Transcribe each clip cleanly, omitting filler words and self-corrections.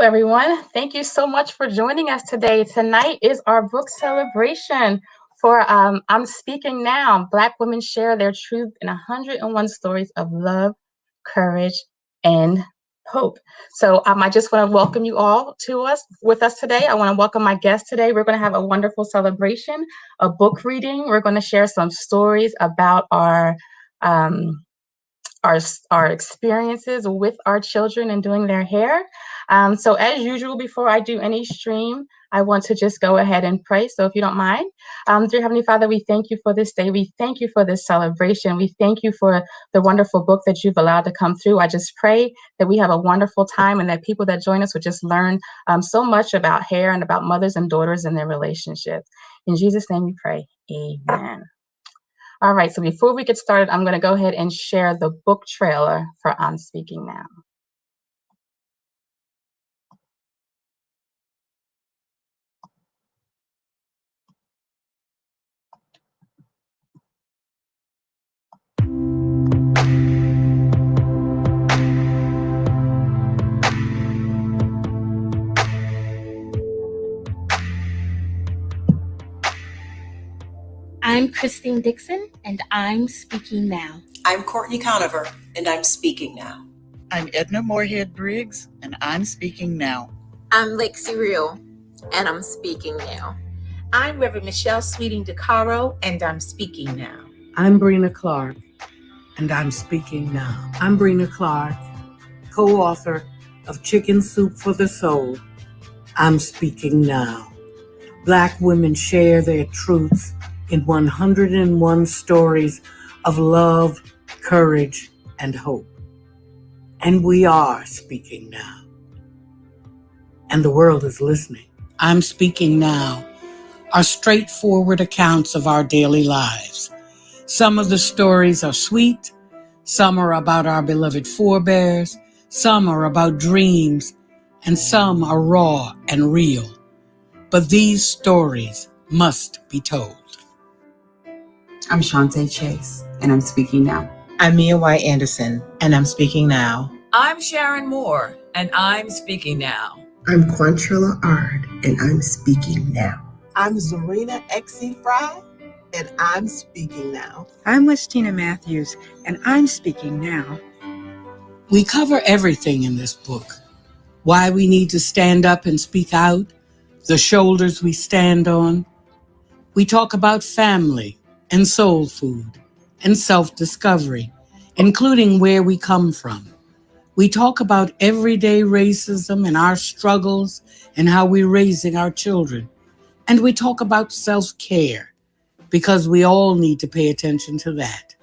everyone. Thank you so much for joining us today. Tonight is our book celebration for I'm Speaking Now. Black women share their truth in 101 stories of love, courage, and hope. So I just want to welcome you all to us with us today. I want to welcome my guests today. We're going to have a wonderful celebration, a book reading. We're going to share some stories about um, our our experiences with our children and doing their hair. So as usual, before I do any stream, I want to just go ahead and pray. So if you don't mind, dear Heavenly Father, we thank you for this day. We thank you for this celebration. We thank you for the wonderful book that you've allowed to come through. I just pray that we have a wonderful time and that people that join us will just learn so much about hair and about mothers and daughters and their relationships. In Jesus' name we pray. Amen. All right, so before we get started, I'm going to go ahead and share the book trailer for I'm Speaking Now. I'm Christine Dixon, and I'm speaking now. I'm Courtney Conover, and I'm speaking now. I'm Edna Moorhead Briggs, and I'm speaking now. I'm Lexi Real, and I'm speaking now. I'm Reverend Michelle Sweeting DeCaro, and I'm speaking now. I'm Brina Clark, and I'm speaking now. I'm Brina Clark, co-author of Chicken Soup for the Soul. I'm speaking now. Black women share their truths in 101 stories of love, courage, and hope. And we are speaking now. And the world is listening. I'm Speaking Now are straightforward accounts of our daily lives. Some of the stories are sweet, some are about our beloved forebears, some are about dreams, and some are raw and real. But these stories must be told. I'm Shantae Chase, and I'm speaking now. I'm Mia White Anderson, and I'm speaking now. I'm Sharon Moore, and I'm speaking now. I'm Quantrilla Ard, and I'm speaking now. I'm Zarina X.E. Fry, and I'm speaking now. I'm Listina Matthews, and I'm speaking now. We cover everything in this book. Why we need to stand up and speak out, the shoulders we stand on. We talk about family and soul food and self-discovery, including where we come from. We talk about everyday racism and our struggles and how we're raising our children. And we talk about self-care because we all need to pay attention to that.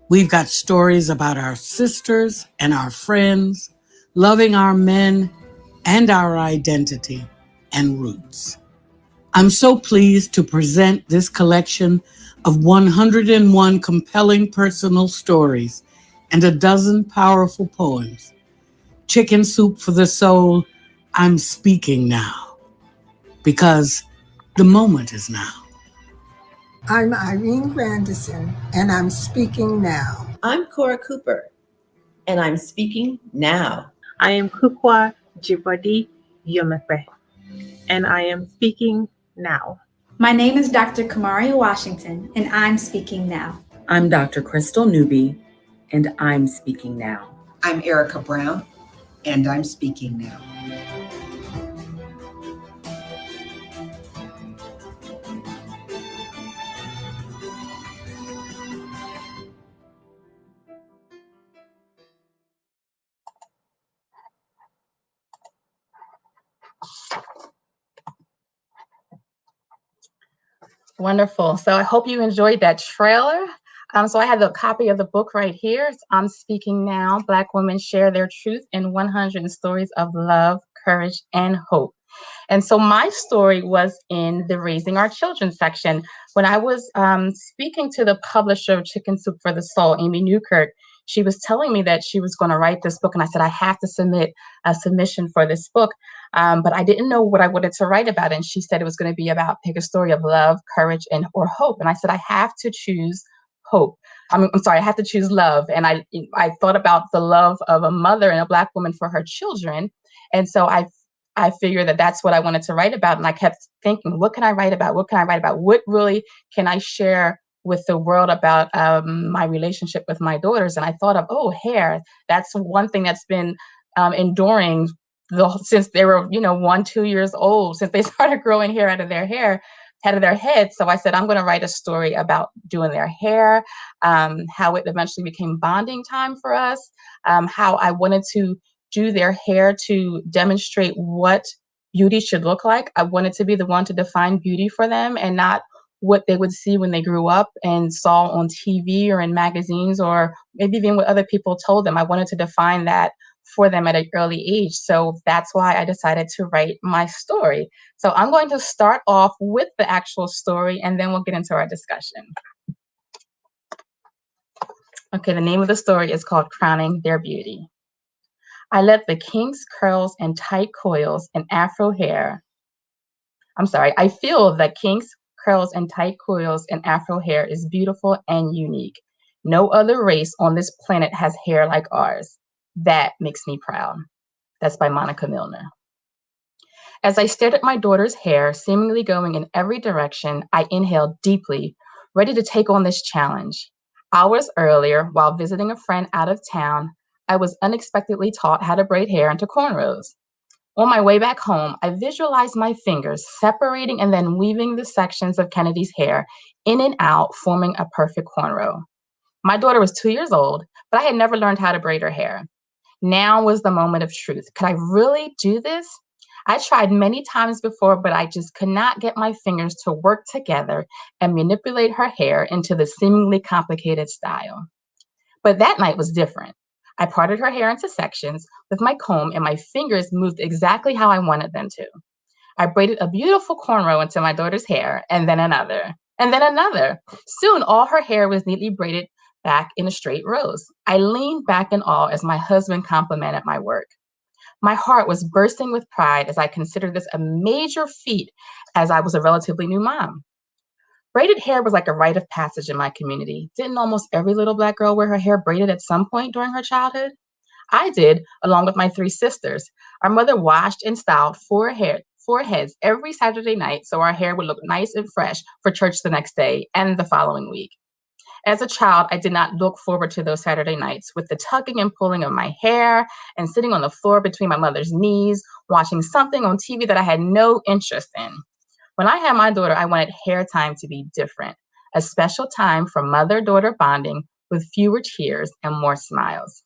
We've got stories about our sisters and our friends, loving our men and our identity and roots. I'm so pleased to present this collection of 101 compelling personal stories and a dozen powerful poems. Chicken Soup for the Soul, I'm speaking now, because the moment is now. I'm Irene Grandison, and I'm speaking now. I'm Cora Cooper, and I'm speaking now. I am Kukwa Jibodi Yomefe, and I am speaking now. My name is Dr. Kamaria Washington, and I'm speaking now. I'm Dr. Crystal Newby, and I'm speaking now. I'm Erica Brown, and I'm speaking now. Wonderful. So I hope you enjoyed that trailer. So I have a copy of the book right here. I'm Speaking Now. Black women share their truth in 100 stories of love, courage, and hope. And so my story was in the Raising Our Children section. When I was speaking to the publisher of Chicken Soup for the Soul, Amy Newkirk, she was telling me that she was going to write this book. And I said, I have to submit a submission for this book. But I didn't know what I wanted to write about. And she said it was going to be about pick a story of love, courage, and or hope. And I said, I have to choose hope. I'm sorry, I have to choose love. And I thought about the love of a mother and a Black woman for her children. And so I I figured that that's what I wanted to write about. And I kept thinking, what can I write about? What can I write about? What really can I share with the world about my relationship with my daughters? And I thought of, hair. That's one thing that's been enduring since they were, 1, 2 years old, since they started growing hair out of their heads. So I said, I'm going to write a story about doing their hair, how it eventually became bonding time for us, how I wanted to do their hair to demonstrate what beauty should look like. I wanted to be the one to define beauty for them and not what they would see when they grew up and saw on TV or in magazines or maybe even what other people told them. I wanted to define that for them at an early age. So that's why I decided to write my story. So I'm going to start off with the actual story and then we'll get into our discussion. Okay, the name of the story is called Crowning Their Beauty. I let the kinks, curls, and tight coils and afro hair. I feel that kinks, curls, and tight coils and afro hair is beautiful and unique. No other race on this planet has hair like ours. That makes me proud. That's by Monica Milner. As I stared at my daughter's hair, seemingly going in every direction, I inhaled deeply, ready to take on this challenge. Hours earlier, while visiting a friend out of town, I was unexpectedly taught how to braid hair into cornrows. On my way back home, I visualized my fingers separating and then weaving the sections of Kennedy's hair in and out, forming a perfect cornrow. My daughter was 2 years old, but I had never learned how to braid her hair. Now was the moment of truth. Could I really do this? I tried many times before, but I just could not get my fingers to work together and manipulate her hair into the seemingly complicated style. But that night was different. I parted her hair into sections with my comb and my fingers moved exactly how I wanted them to. I braided a beautiful cornrow into my daughter's hair and then another, and then another. Soon all her hair was neatly braided back in a straight rows. I leaned back in awe as my husband complimented my work. My heart was bursting with pride as I considered this a major feat as I was a relatively new mom. Braided hair was like a rite of passage in my community. Didn't almost every little Black girl wear her hair braided at some point during her childhood? I did, along with my 3 sisters. Our mother washed and styled 4 heads every Saturday night so our hair would look nice and fresh for church the next day and the following week. As a child, I did not look forward to those Saturday nights with the tugging and pulling of my hair and sitting on the floor between my mother's knees, watching something on TV that I had no interest in. When I had my daughter, I wanted hair time to be different, a special time for mother-daughter bonding with fewer tears and more smiles.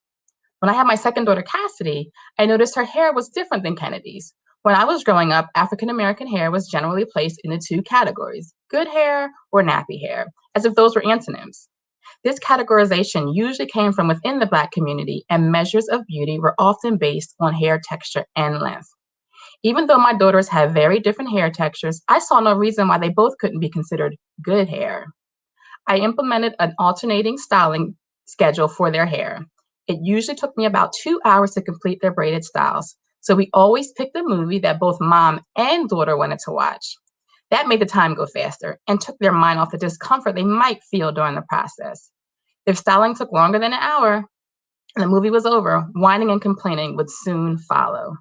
When I had my second daughter, Cassidy, I noticed her hair was different than Kennedy's. When I was growing up, African-American hair was generally placed into 2 categories, good hair or nappy hair, as if those were antonyms. This categorization usually came from within the Black community, and measures of beauty were often based on hair texture and length. Even though my daughters had very different hair textures, I saw no reason why they both couldn't be considered good hair. I implemented an alternating styling schedule for their hair. It usually took me about 2 hours to complete their braided styles, so we always picked a movie that both mom and daughter wanted to watch. That made the time go faster and took their mind off the discomfort they might feel during the process. If styling took longer than an hour and the movie was over, whining and complaining would soon follow.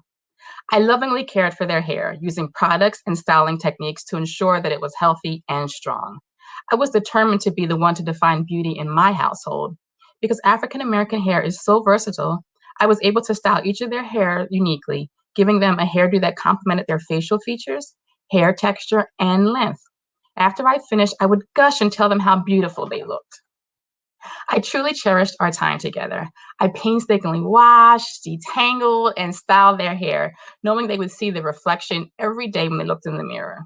I lovingly cared for their hair, using products and styling techniques to ensure that it was healthy and strong. I was determined to be the one to define beauty in my household. Because African American hair is so versatile, I was able to style each of their hair uniquely, giving them a hairdo that complemented their facial features, hair texture, and length. After I finished, I would gush and tell them how beautiful they looked. I truly cherished our time together. I painstakingly washed, detangled, and styled their hair, knowing they would see the reflection every day when they looked in the mirror.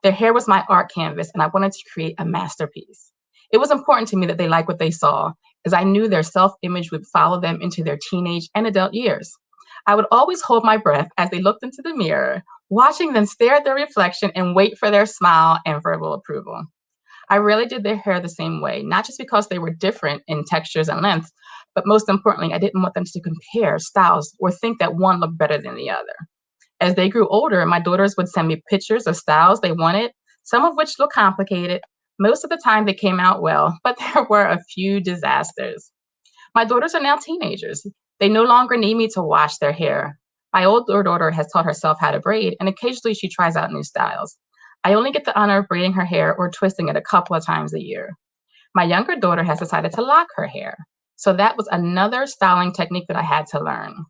Their hair was my art canvas, and I wanted to create a masterpiece. It was important to me that they liked what they saw, as I knew their self-image would follow them into their teenage and adult years. I would always hold my breath as they looked into the mirror, watching them stare at their reflection and wait for their smile and verbal approval. I rarely did their hair the same way, not just because they were different in textures and lengths, but most importantly, I didn't want them to compare styles or think that one looked better than the other. As they grew older, my daughters would send me pictures of styles they wanted, some of which looked complicated. Most of the time they came out well, but there were a few disasters. My daughters are now teenagers. They no longer need me to wash their hair. My older daughter has taught herself how to braid, and occasionally she tries out new styles. I only get the honor of braiding her hair or twisting it a couple of times a year. My younger daughter has decided to lock her hair. So that was another styling technique that I had to learn.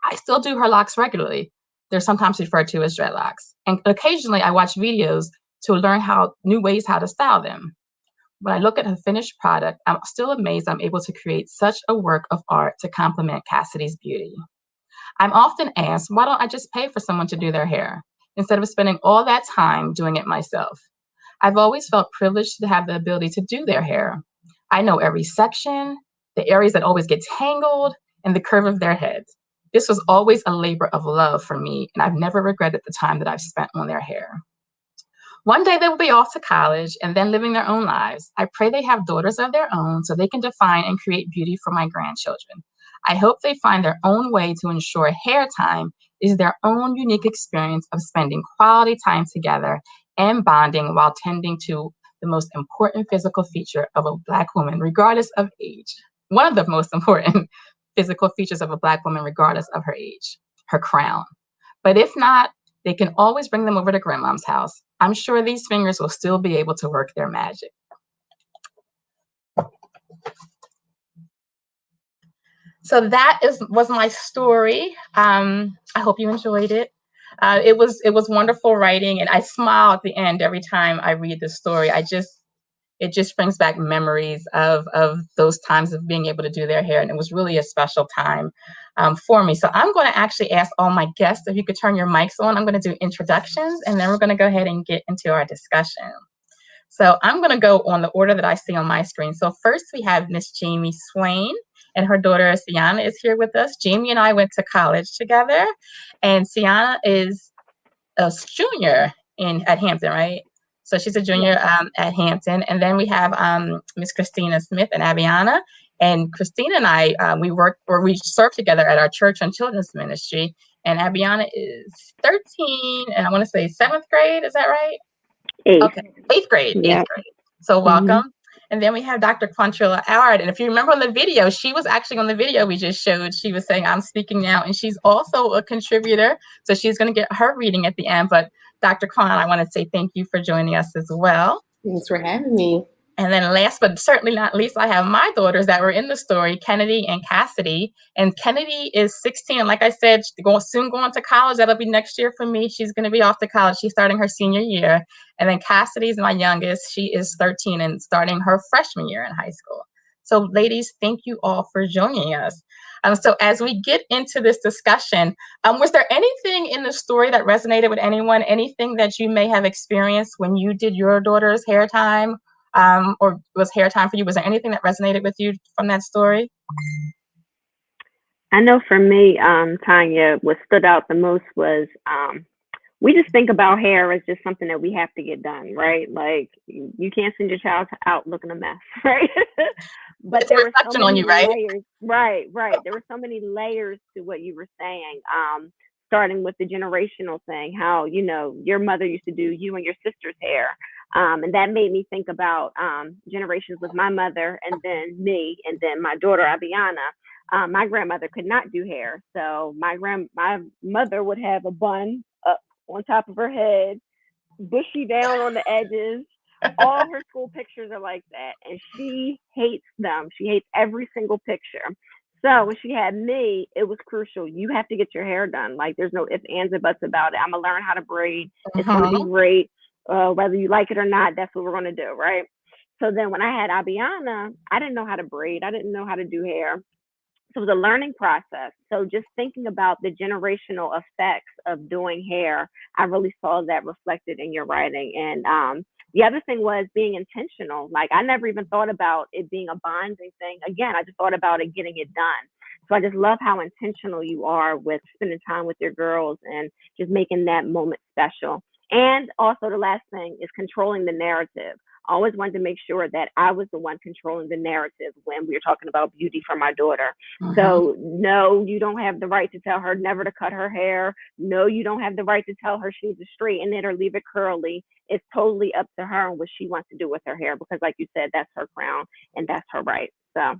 I still do her locks regularly. They're sometimes referred to as dreadlocks. And occasionally I watch videos to learn new ways how to style them. When I look at her finished product, I'm still amazed I'm able to create such a work of art to complement Cassidy's beauty. I'm often asked, why don't I just pay for someone to do their hair instead of spending all that time doing it myself? I've always felt privileged to have the ability to do their hair. I know every section, the areas that always get tangled, and the curve of their heads. This was always a labor of love for me, and I've never regretted the time that I've spent on their hair. One day they will be off to college and then living their own lives. I pray they have daughters of their own so they can define and create beauty for my grandchildren. I hope they find their own way to ensure hair time is their own unique experience of spending quality time together and bonding while tending to the most important physical feature of a Black woman, regardless of age. One of the most important physical features of a Black woman, regardless of her age, her crown. But if not, they can always bring them over to grandmom's house. I'm sure these fingers will still be able to work their magic. So that was my story. I hope you enjoyed it. It was wonderful writing, and I smile at the end every time I read the story. It just brings back memories of those times of being able to do their hair, and it was really a special time for me. So I'm going to actually ask all my guests if you could turn your mics on. I'm going to do introductions, and then we're going to go ahead and get into our discussion. So I'm going to go on the order that I see on my screen. So first we have Miss Jamie Swain, and her daughter Sienna is here with us. Jamie and I went to college together, and Sienna is a junior at Hampton, right? So she's a junior at Hampton. And then we have Miss Christina Smith and Aviana. And Christina and I, we served together at our church and children's ministry. And Aviana is 13, and I want to say 7th grade. Is that right? Eighth. Okay, 8th grade. Yep. 8th grade. So welcome. And then we have Dr. Quantrilla Allard. And if you remember on the video, she was actually on the video we just showed. She was saying, I'm speaking now. And she's also a contributor. So she's going to get her reading at the end. But Dr. Quan, I want to say thank you for joining us as well. Thanks for having me. And then last but certainly not least, I have my daughters that were in the story, Kennedy and Cassidy. And Kennedy is 16. Like I said, soon going to college. That'll be next year for me. She's going to be off to college. She's starting her senior year. And then Cassidy's my youngest. She is 13 and starting her freshman year in high school. So ladies, thank you all for joining us. So as we get into this discussion, was there anything in the story that resonated with anyone? Anything that you may have experienced when you did your daughter's hair time? Or was hair time for you? Was there anything that resonated with you from that story? I know for me, Tonya, what stood out the most was we just think about hair as just something that we have to get done, right? Like you can't send your child out looking a mess, right? But there were so many layers, right? There were so many layers to what you were saying. Starting with the generational thing, how your mother used to do you and your sister's hair. And that made me think about generations with my mother and then me and then my daughter Aviana. My grandmother could not do hair, so my mother would have a bun up on top of her head, bushy down on the edges. All her school pictures are like that, and she hates them. She hates every single picture. So when she had me, it was crucial. You have to get your hair done. Like there's no ifs, ands, or buts about it. I'm gonna learn how to braid. It's gonna be great. Whether you like it or not, that's what we're gonna do, right? So then when I had Aviana, I didn't know how to braid. I didn't know how to do hair. So it was a learning process. So just thinking about the generational effects of doing hair, I really saw that reflected in your writing. And the other thing was being intentional. Like I never even thought about it being a bonding thing. Again, I just thought about it getting it done. So I just love how intentional you are with spending time with your girls and just making that moment special. And also the last thing is controlling the narrative. I always wanted to make sure that I was the one controlling the narrative when we were talking about beauty for my daughter. So no, you don't have the right to tell her never to cut her hair. No, you don't have the right to tell her she needs to straighten it or leave it curly. It's totally up to her and what she wants to do with her hair, because like you said, that's her crown and that's her right. So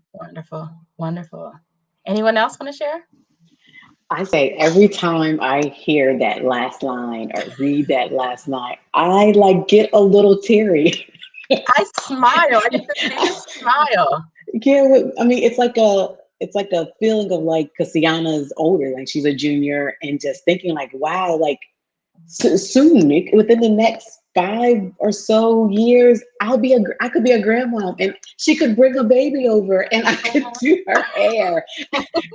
wonderful. Anyone else want to share? I say every time I hear that last line or read that last line, I like get a little teary. I smile. I get to see you smile. Yeah, I mean, it's like a feeling of like, because Sienna is older, like she's a junior, and just thinking like, wow, like soon, within the next 5 or so years, I could be a grandma, and she could bring a baby over, and I could do her hair,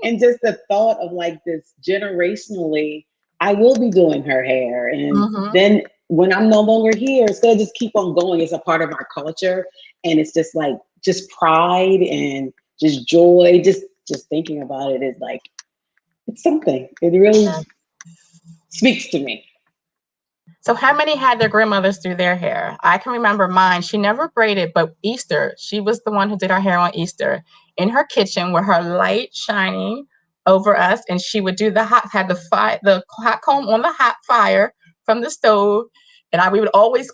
and just the thought of like this generationally, I will be doing her hair, and then when I'm no longer here, it's gonna just keep on going. It's a part of our culture, and it's just like just pride and just joy. Just thinking about it is like it's something. It really speaks to me. So how many had their grandmothers do their hair? I can remember mine. She never braided, but Easter, she was the one who did our hair on Easter in her kitchen with her light shining over us. And she would do the hot comb on the hot fire from the stove. And we would always,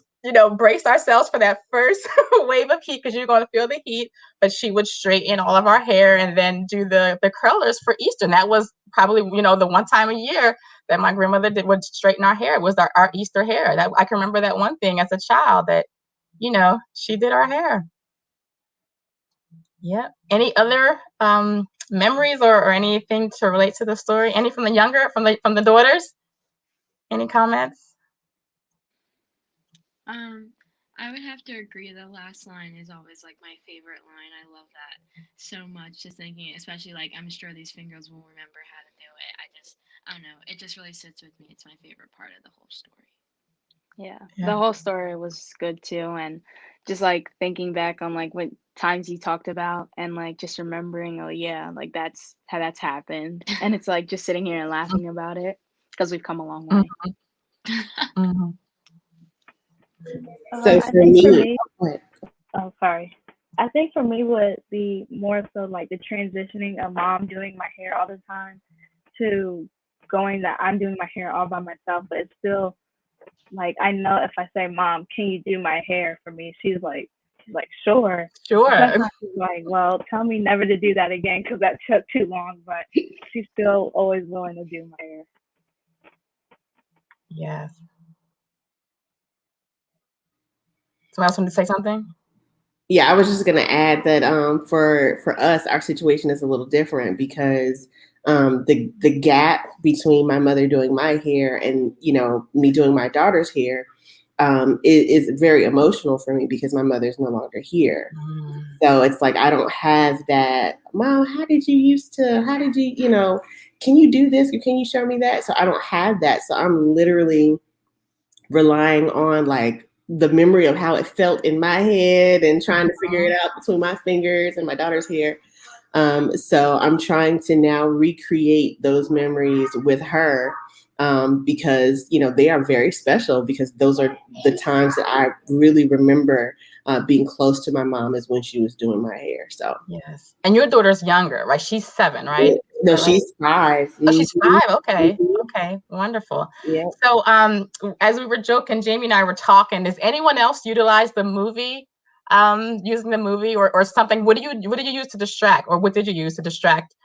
brace ourselves for that first wave of heat because you're going to feel the heat. But she would straighten all of our hair and then do the curlers for Easter. And that was probably, the one time a year that my grandmother would straighten our hair. It was our Easter hair. That I can remember that one thing as a child that, she did our hair. Yeah. Any other memories or anything to relate to the story? Any from the daughters? Any comments? I would have to agree. The last line is always like my favorite line. I love that so much. Just thinking, especially like I'm sure these fingers will remember how to do it. I don't know. It just really sits with me. It's my favorite part of the whole story. Yeah, the whole story was good too, and just like thinking back on like what times you talked about, and like just remembering, oh yeah, like that's how that's happened, and it's like just sitting here and laughing about it because we've come a long way. So I for think for me, me, oh sorry. I think for me would be more so like the transitioning of mom doing my hair all the time to going that I'm doing my hair all by myself, but it's still like I know if I say, Mom, can you do my hair for me? She's like sure. Sure. Sometimes she's like, well, tell me never to do that again because that took too long, but she's still always willing to do my hair. Yes. Someone else want to say something? Yeah, I was just going to add that for us, our situation is a little different because the gap between my mother doing my hair and me doing my daughter's hair is very emotional for me because my mother's no longer here. So it's like I don't have that. Mom, how did you can you do this or can you show me that? So I don't have that. So I'm literally relying on like the memory of how it felt in my head and trying to figure it out between my fingers and my daughter's hair. So I'm trying to now recreate those memories with her because, they are very special because those are the times that I really remember being close to my mom is when she was doing my hair. So yes. And your daughter's younger, right? She's 7, right? No, she's 5. Oh, she's 5. Okay. Okay. Wonderful. Yeah. So, as we were joking, Jamie and I were talking. Does anyone else utilize the movie, using the movie or something? What did you use to distract, or what did you use to distract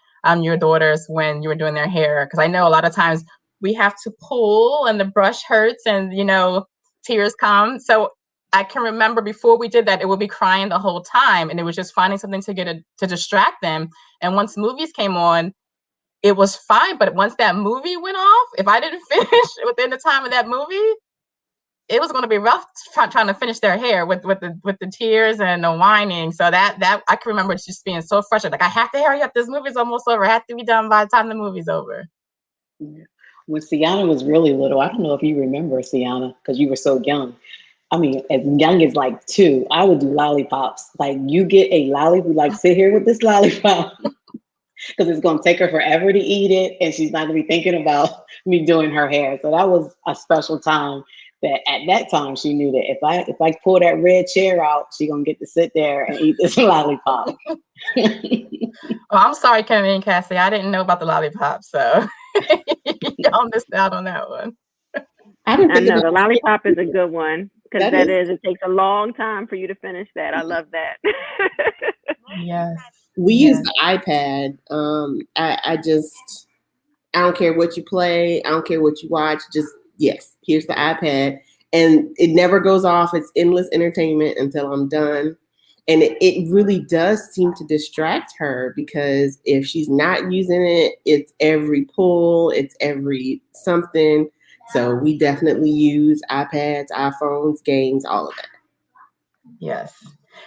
your daughters when you were doing their hair? Because I know a lot of times we have to pull and the brush hurts and tears come. So I can remember before we did that, it would be crying the whole time, and it was just finding something to distract them. And once movies came on, it was fine. But once that movie went off, if I didn't finish within the time of that movie, it was going to be rough trying to finish their hair with the tears and the whining. So that I can remember just being so frustrated. Like, I have to hurry up. This movie's almost over. It has to be done by the time the movie's over. when Sienna was really little, I don't know if you remember Sienna because you were so young. I mean, as young as like 2, I would do lollipops. Like, you get a lollipop, like sit here with this lollipop because it's going to take her forever to eat it. And she's not going to be thinking about me doing her hair. So that was a special time that at that time she knew that if I pull that red chair out, she's going to get to sit there and eat this lollipop. Oh, I'm sorry, Kenny and Cassie. I didn't know about the lollipop. So y'all missed out on that one. I know the lollipop is a good one because it takes a long time for you to finish that. I love that. Yes. We use the iPad. I don't care what you play. I don't care what you watch. Just, yes, here's the iPad. And it never goes off. It's endless entertainment until I'm done. And it really does seem to distract her, because if she's not using it, it's every pull, it's every something. So we definitely use iPads, iPhones, games, all of that. Yes.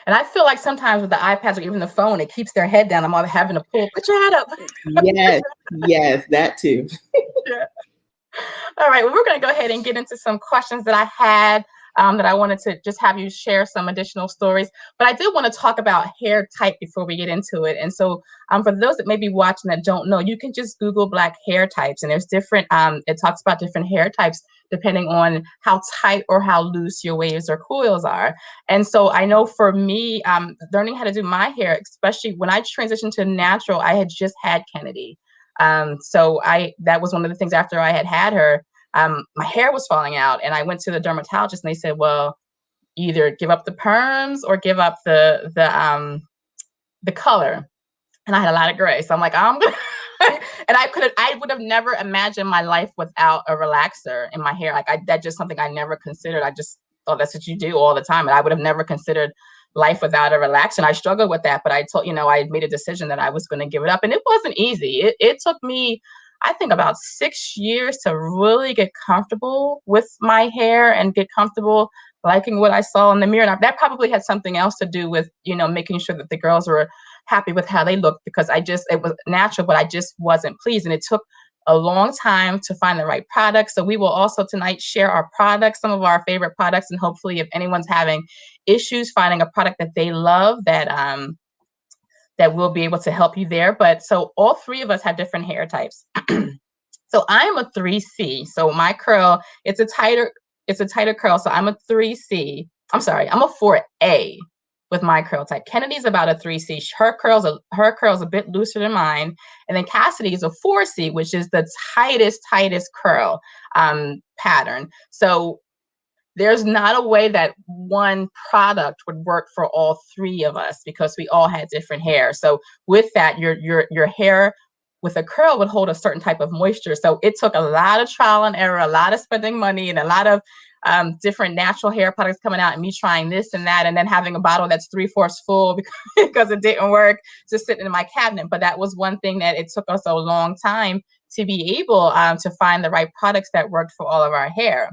And I feel like sometimes with the iPads or even the phone, it keeps their head down. I'm all having to pull, put your head up. Yes, that too. Yeah. All right, well, we're going to go ahead and get into some questions that I had that I wanted to just have you share some additional stories. But I did want to talk about hair type before we get into it. And so for those that may be watching that don't know, you can just Google Black hair types. And there's different, it talks about different hair types depending on how tight or how loose your waves or coils are. And so I know for me, learning how to do my hair, especially when I transitioned to natural, I had just had Kennedy. So that was one of the things after I had her, my hair was falling out, and I went to the dermatologist and they said, well, either give up the perms or give up the color. And I had a lot of gray. So I'm like, I'm gonna and I would have never imagined my life without a relaxer in my hair. Like that's just something I never considered. I just thought that's what you do all the time. And I would have never considered life without a relaxer. And I struggled with that, but I made a decision that I was going to give it up. And it wasn't easy. It took me, I think, about 6 years to really get comfortable with my hair and get comfortable liking what I saw in the mirror. And that probably had something else to do with, making sure that the girls were happy with how they looked, because it was natural, but I just wasn't pleased. And it took a long time to find the right product. So we will also tonight share our products, some of our favorite products. And hopefully if anyone's having issues finding a product that they love, that we'll be able to help you there. But so all three of us have different hair types. So I'm a 3C. So my curl, it's a tighter curl. So I'm a 3C. I'm sorry, I'm a 4A with my curl type. Kennedy's about a 3C. Her curl's a bit looser than mine. And then Cassidy is a 4C, which is the tightest curl pattern. So there's not a way that one product would work for all three of us, because we all had different hair. So with that, your hair with a curl would hold a certain type of moisture. So it took a lot of trial and error, a lot of spending money, and a lot of different natural hair products coming out, and me trying this and that, and then having a bottle that's 3/4 full because it didn't work, just sitting in my cabinet. But that was one thing that it took us a long time to be able to find the right products that worked for all of our hair.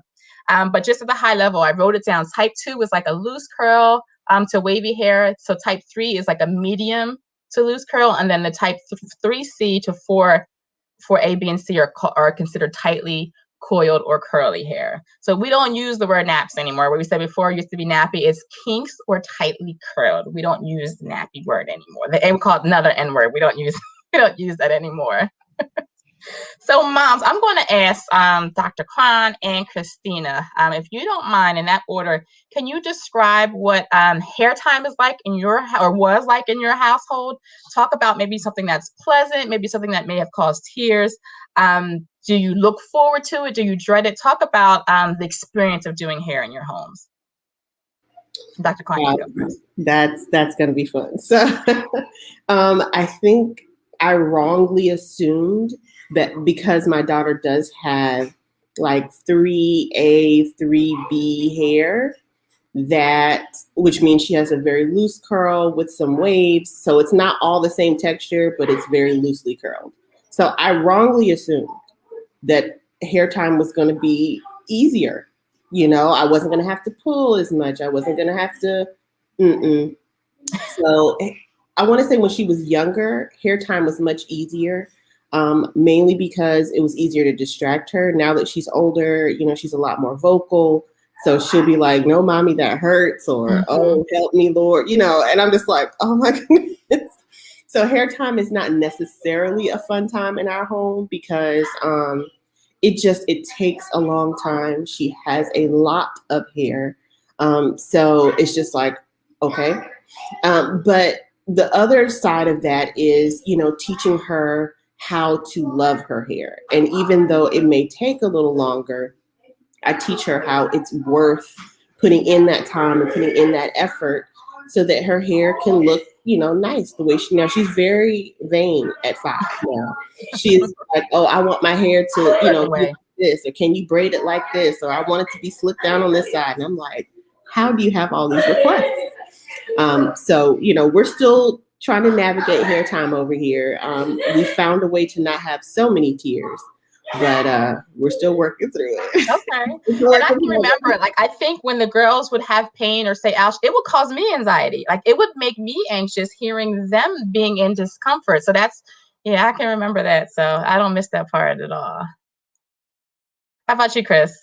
But just at the high level, I wrote it down. Type 2 is like a loose curl to wavy hair. So type 3 is like a medium to loose curl. And then the type 3C to 4 A, B, and C are considered tightly coiled or curly hair. So we don't use the word naps anymore. What we said before used to be nappy is kinks or tightly curled. We don't use the nappy word anymore. We call it another N word. We don't use that anymore. So moms, I'm going to ask Dr. Kron and Christina, if you don't mind, in that order, can you describe what hair time is like was like in your household? Talk about maybe something that's pleasant, maybe something that may have caused tears. Do you look forward to it? Do you dread it? Talk about the experience of doing hair in your homes. Dr. Kron, you go first. That's going to be fun. So I think I wrongly assumed that because my daughter does have like 3A, 3B hair, which means she has a very loose curl with some waves. So it's not all the same texture, but it's very loosely curled. So I wrongly assumed that hair time was going to be easier. I wasn't going to have to pull as much. I wasn't going to have to. So I want to say when she was younger, hair time was much easier, mainly because it was easier to distract her. Now that she's older, she's a lot more vocal. So she'll be like, no, mommy, that hurts, or, oh, help me, Lord, and I'm just like, oh my goodness. So hair time is not necessarily a fun time in our home because it takes a long time. She has a lot of hair. So it's just like, okay. But the other side of that is, teaching her how to love her hair. And even though it may take a little longer, I teach her how it's worth putting in that time and putting in that effort so that her hair can look nice the way she, now she's very vain at 5 now. She's like, oh, I want my hair to, look like this, or can you braid it like this, or I want it to be slicked down on this side. And I'm like, how do you have all these requests? So, we're still trying to navigate hair time over here. We found a way to not have so many tears, but we're still working through it. Okay. And I can remember it. Like, I think when the girls would have pain or say ouch, it would cause me anxiety. Like, it would make me anxious hearing them being in discomfort. So that's, I can remember that. So I don't miss that part at all. How about you, Chris?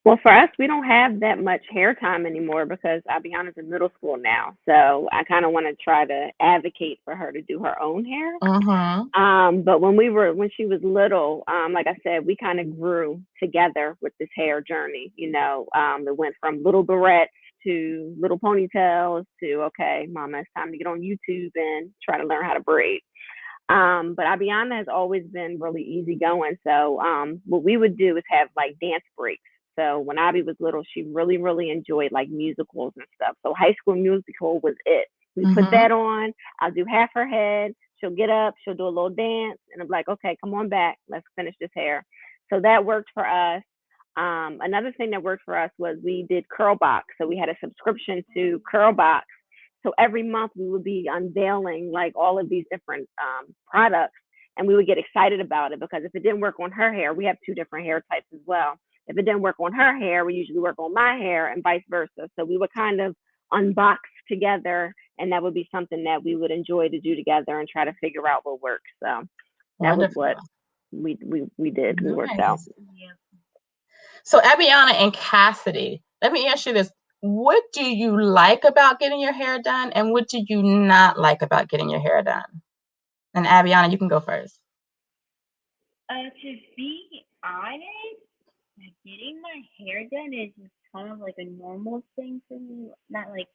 Well, for us, we don't have that much hair time anymore because I'll be honest, in middle school now. So I kind of want to try to advocate for her to do her own hair. But when she was little, like I said, we kind of grew together with this hair journey. It went from little barrettes to little ponytails to, okay, Mama, it's time to get on YouTube and try to learn how to braid. But Abiana has always been really easygoing. So what we would do is have like dance breaks. So when Abby was little, she really, really enjoyed like musicals and stuff. So High School Musical was it. We put that on. I'll do half her head. She'll get up. She'll do a little dance. And I'm like, okay, come on back. Let's finish this hair. So that worked for us. Another thing that worked for us was we did Curlbox. So we had a subscription to Curlbox. So every month we would be unveiling like all of these different products, and we would get excited about it because if it didn't work on her hair, we have 2 different hair types as well. If it didn't work on her hair, we usually work on my hair and vice versa. So we would kind of unbox together, and that would be something that we would enjoy to do together and try to figure out what works. So that was what we did. We worked out. So Abiana and Cassidy, let me ask you this. What do you like about getting your hair done, and what do you not like about getting your hair done? And Abiana, you can go first. To be honest, getting my hair done is just kind of like a normal thing for me. Not like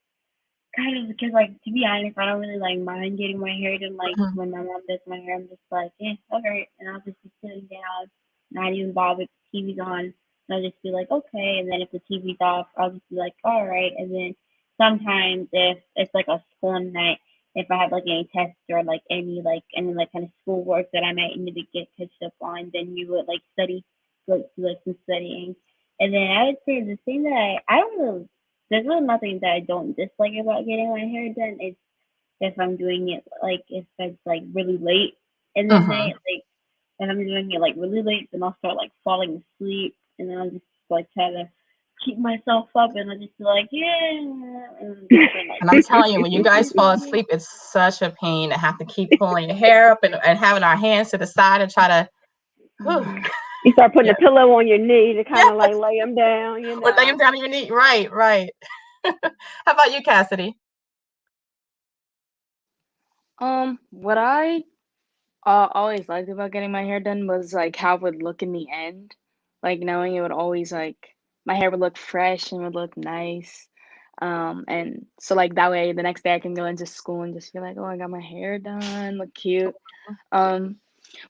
kind of because like to be honest, I don't really like mind getting my hair done. Like when my mom does my hair, I'm just like, okay, and I'll just be sitting down, not even bother if the TV's on. And I'll just be like, okay, and then if the TV's off, I'll just be like, all right. And then sometimes if it's like a school night, if I have like any tests or like any kind of schoolwork that I might need to get catch up on, then you would like study, like do like some studying. And then I would say the thing that I don't really, there's really nothing that I don't dislike about getting my hair done. It's if I'm doing it like if it's like really late in the night, like if I'm doing it like really late, then I'll start like falling asleep, and then I'll just like try to keep myself up, and I'll just be like, And I'm telling you, when you guys fall asleep, it's such a pain to have to keep pulling your hair up and having our hands to the side and try to. You start putting a pillow on your knee to kind of like lay them down, Or lay them down on your knee. Right. How about you, Cassidy? What I always liked about getting my hair done was like how it would look in the end, like knowing it would always like my hair would look fresh and would look nice. And so like that way the next day I can go into school and just be like, oh, I got my hair done, look cute. But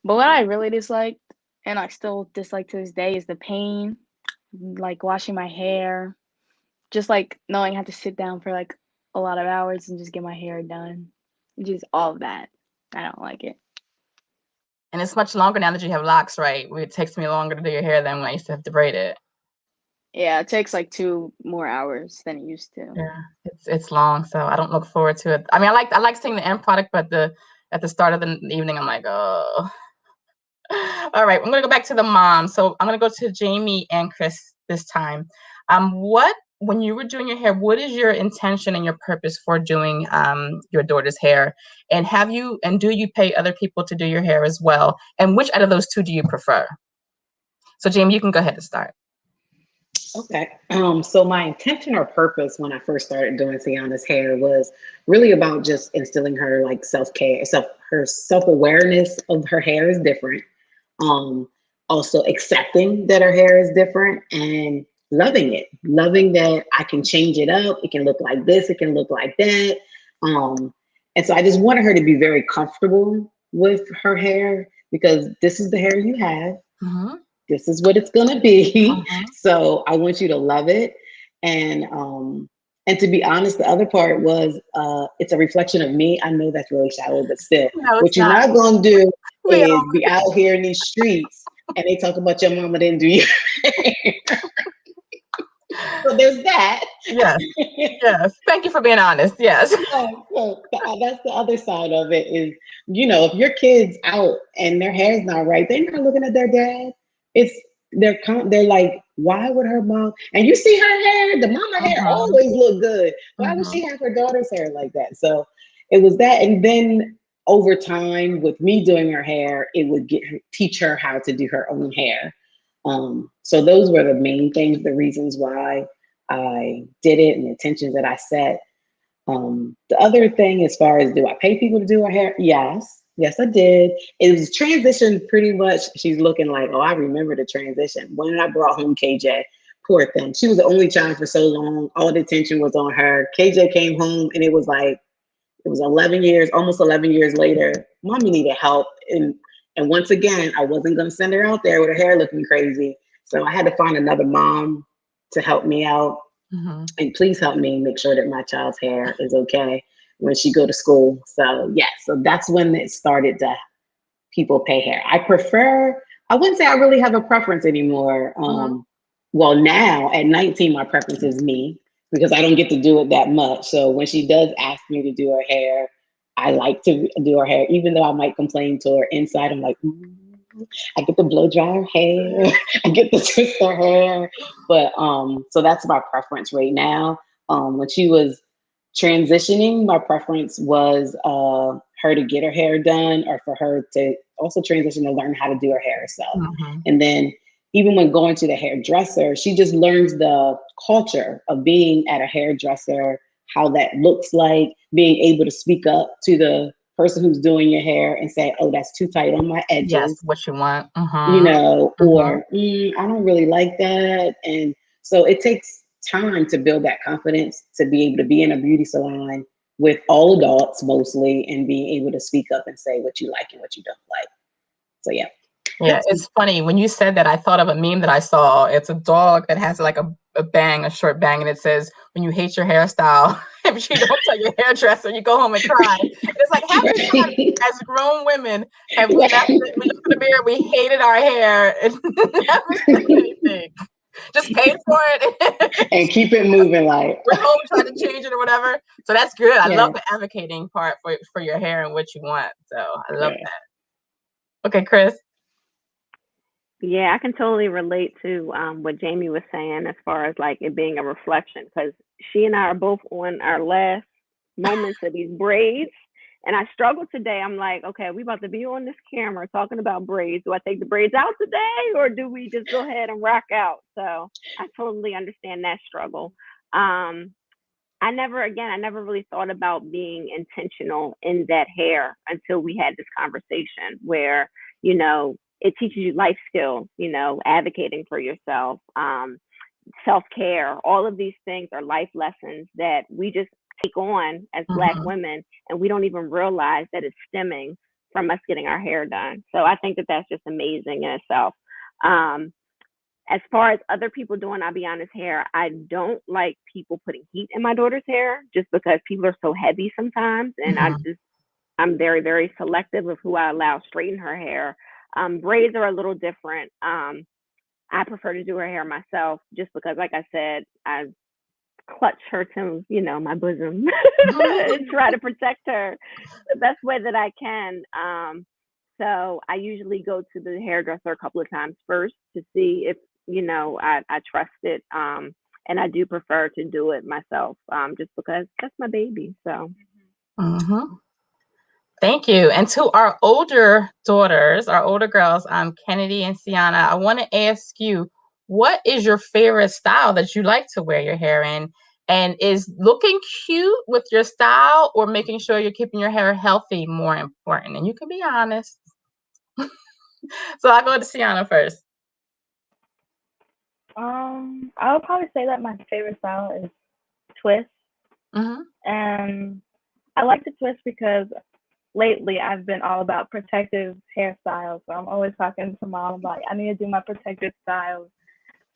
what I really disliked, and I still dislike to this day, is the pain, like washing my hair, just like knowing I have to sit down for like a lot of hours and just get my hair done. Just all of that. I don't like it. And it's much longer now that you have locks, right? It takes me longer to do your hair than when I used to have to braid it. Yeah, it takes like 2 more hours than it used to. Yeah, it's long, so I don't look forward to it. I mean, I like seeing the end product, but at the start of the evening, I'm like, oh. All right, I'm gonna go back to the mom. So I'm gonna go to Jamie and Chris this time. When you were doing your hair, what is your intention and your purpose for doing your daughter's hair? And do you pay other people to do your hair as well? And which out of those 2 do you prefer? So Jamie, you can go ahead and start. Okay. So my intention or purpose when I first started doing Tiana's hair was really about just instilling her like self-care, her self-awareness of her hair is different. Also accepting that her hair is different and loving that I can change it up. It can look like this, it can look like that. And so I just wanted her to be very comfortable with her hair because this is the hair you have. This is what it's gonna be. So I want you to love it. And And to be honest, the other part was it's a reflection of me. I know that's really shallow, but still, No, what it's you're not. not going to do We is all- be out here in these streets and they talk about your mama didn't do your hair. So there's that. Yes. Yes. Thank you for being honest. Yes. That's the other side of it is, if your kid's out and their hair's not right, they're not looking at their dad. It's they're like, why would her mom? And you see her hair, the mama hair always look good. Why would she have her daughter's hair like that? So it was that, and then over time, with me doing her hair, it would teach her how to do her own hair. So those were the main things, the reasons why I did it, and the intentions that I set. The other thing, as far as do I pay people to do her hair? Yes, I did. It was transitioned pretty much. She's looking like, oh, I remember the transition. When I brought home KJ, poor thing. She was the only child for so long. All the attention was on her. KJ came home and it was 11 years, almost 11 years later. Mommy needed help. And once again, I wasn't going to send her out there with her hair looking crazy. So I had to find another mom to help me out. And please help me make sure that my child's hair is okay when she go to school. So so that's when it started to people pay hair. I wouldn't say I really have a preference anymore. Well, now at 19, my preference is me because I don't get to do it that much. So when she does ask me to do her hair, I like to do her hair, even though I might complain to her inside. I'm like, I get to blow dry her hair. I get to twist her hair. But so that's my preference right now. When she was transitioning, my preference was her to get her hair done, or for her to also transition to learn how to do her hair herself. And then even when going to the hairdresser, she just learns the culture of being at a hairdresser, how that looks like, being able to speak up to the person who's doing your hair and say, oh, that's too tight on my edges. Yes, what you want. Or I don't really like that. And so it takes time to build that confidence to be able to be in a beauty salon with all adults mostly and being able to speak up and say what you like and what you don't like. So yeah. Yeah, it's funny. When you said that, I thought of a meme that I saw. It's a dog that has like a short bang, and it says, when you hate your hairstyle, if you don't tell your hairdresser, you go home and cry. And it's like, how many times as grown women have we left we looked in the mirror, we hated our hair and never said anything. Just paid for it. And keep it moving like. We're home trying to change it or whatever. So that's good. I love the advocating part for your hair and what you want. So I love that. Okay, Chris. Yeah, I can totally relate to what Jamie was saying as far as like it being a reflection, because she and I are both on our last moments of these braids. And I struggled today. I'm like, okay, we about to be on this camera talking about braids. Do I take the braids out today, or do we just go ahead and rock out? So I totally understand that struggle. I never really thought about being intentional in that hair until we had this conversation where, it teaches you life skills, advocating for yourself, self-care. All of these things are life lessons that we just take on as Black women, and we don't even realize that it's stemming from us getting our hair done. So I think that that's just amazing in itself. As far as other people doing, I'll be honest, hair, I don't like people putting heat in my daughter's hair just because people are so heavy sometimes. And I'm very, very selective of who I allow straighten her hair. Braids are a little different. I prefer to do her hair myself just because, like I said, I clutch her to, my bosom and try to protect her the best way that I can. So I usually go to the hairdresser a couple of times first to see if, I trust it. And I do prefer to do it myself just because that's my baby. So. Thank you. And to our older daughters, our older girls, Kennedy and Sienna, I want to ask you, what is your favorite style that you like to wear your hair in? And is looking cute with your style or making sure you're keeping your hair healthy more important? And you can be honest. So I'll go to Sienna first. I would probably say that my favorite style is twist. And I like to twist because lately I've been all about protective hairstyles. So I'm always talking to mom about, I need to do my protective styles.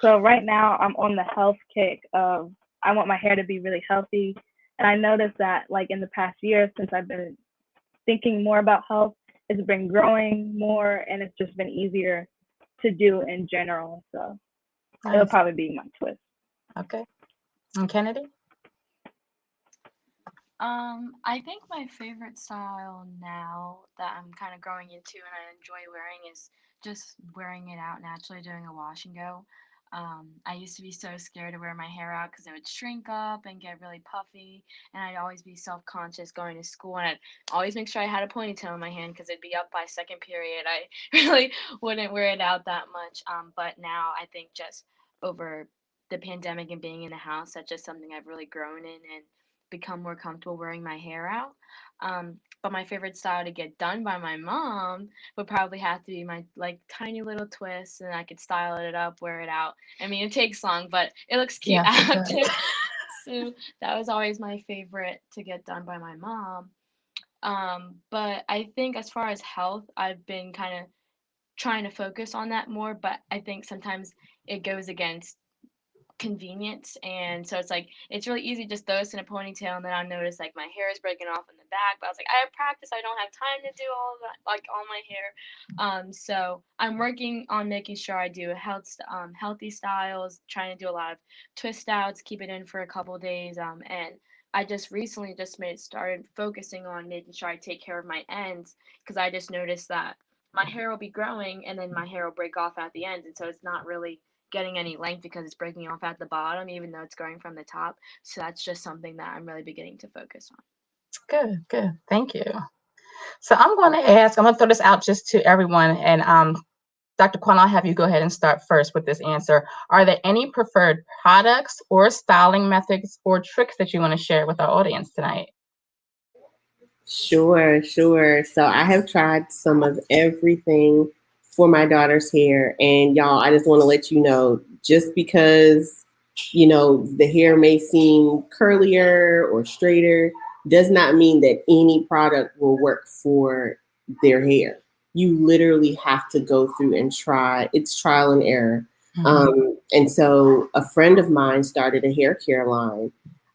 So right now I'm on the health kick of I want my hair to be really healthy. And I noticed that like in the past year, since I've been thinking more about health, it's been growing more and it's just been easier to do in general. So it'll probably be my twist. Okay. And Kennedy? I think my favorite style now that I'm kind of growing into and I enjoy wearing is just wearing it out naturally, doing a wash and go. I used to be so scared to wear my hair out because it would shrink up and get really puffy, and I'd always be self-conscious going to school, and I'd always make sure I had a ponytail in my hand because it'd be up by second period. I really wouldn't wear it out that much. But now I think just over the pandemic and being in the house, that's just something I've really grown in and become more comfortable wearing my hair out. But my favorite style to get done by my mom would probably have to be my like tiny little twist, and I could style it up, wear it out. I mean, it takes long, but it looks cute Yes, it after. does. So that was always my favorite to get done by my mom. But I think as far as health, I've been kind of trying to focus on that more, but I think sometimes it goes against convenience, and so it's like it's really easy to just throw this in a ponytail, and then I notice like my hair is breaking off in the back, but I was like, I have practice, I don't have time to do all of that, like all my hair. So I'm working on making sure I do healthy styles, trying to do a lot of twist outs, keep it in for a couple days, and I just recently just made started focusing on making sure I take care of my ends, because I just noticed that my hair will be growing and then my hair will break off at the ends, and so it's not really getting any length because it's breaking off at the bottom, even though it's growing from the top. So that's just something that I'm really beginning to focus on. Good, good. Thank you. So I'm going to throw this out just to everyone. And Dr. Kwan, I'll have you go ahead and start first with this answer. Are there any preferred products or styling methods or tricks that you want to share with our audience tonight? Sure, sure. So I have tried some of everything for my daughter's hair. And y'all, I just want to let you know, just because, the hair may seem curlier or straighter does not mean that any product will work for their hair. You literally have to go through and try. It's trial and error. And so a friend of mine started a hair care line.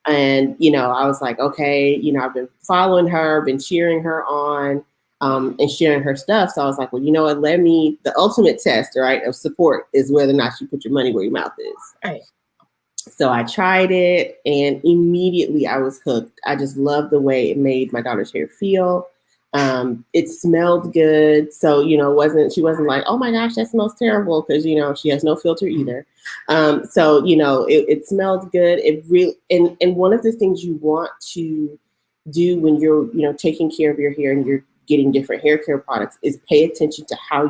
And, I was like, okay, I've been following her, been cheering her on, and sharing her stuff. So I was like, well, what, the ultimate test, right, of support is whether or not you put your money where your mouth is. Right. So I tried it and immediately I was hooked. I just loved the way it made my daughter's hair feel. It smelled good. So, she wasn't like, oh my gosh, that smells terrible. Cause she has no filter either. So, it smelled good. It really, and one of the things you want to do when you're, taking care of your hair and you're getting different hair care products is pay attention to how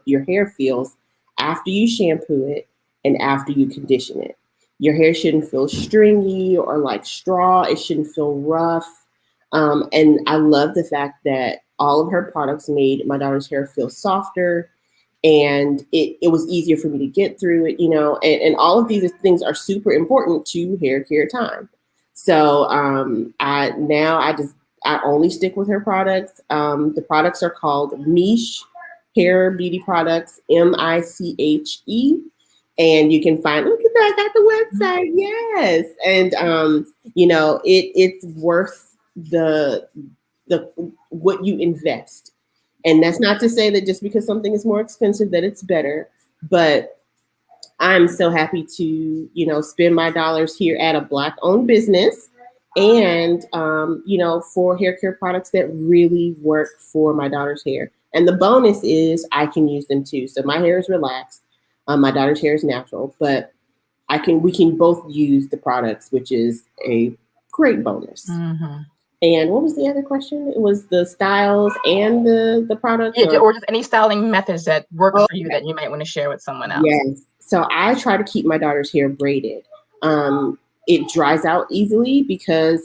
your hair feels after you shampoo it and after you condition it. Your hair shouldn't feel stringy or like straw. It shouldn't feel rough. And I love the fact that all of her products made my daughter's hair feel softer, and it was easier for me to get through it, and all of these things are super important to hair care time. So I only stick with her products. The products are called Miche Hair Beauty Products, Miche. And you can find, look at that, I got the website. Yes. And, it's worth the what you invest. And that's not to say that just because something is more expensive that it's better, but I'm so happy to, spend my dollars here at a Black owned business and, for hair care products that really work for my daughter's hair. And the bonus is I can use them too. So my hair is relaxed. My daughter's hair is natural, but we can both use the products, which is a great bonus. Mm-hmm. And what was the other question? It was the styles and the products? Yeah, or just any styling methods that work for you that you might want to share with someone else. Yes. So I try to keep my daughter's hair braided. It dries out easily because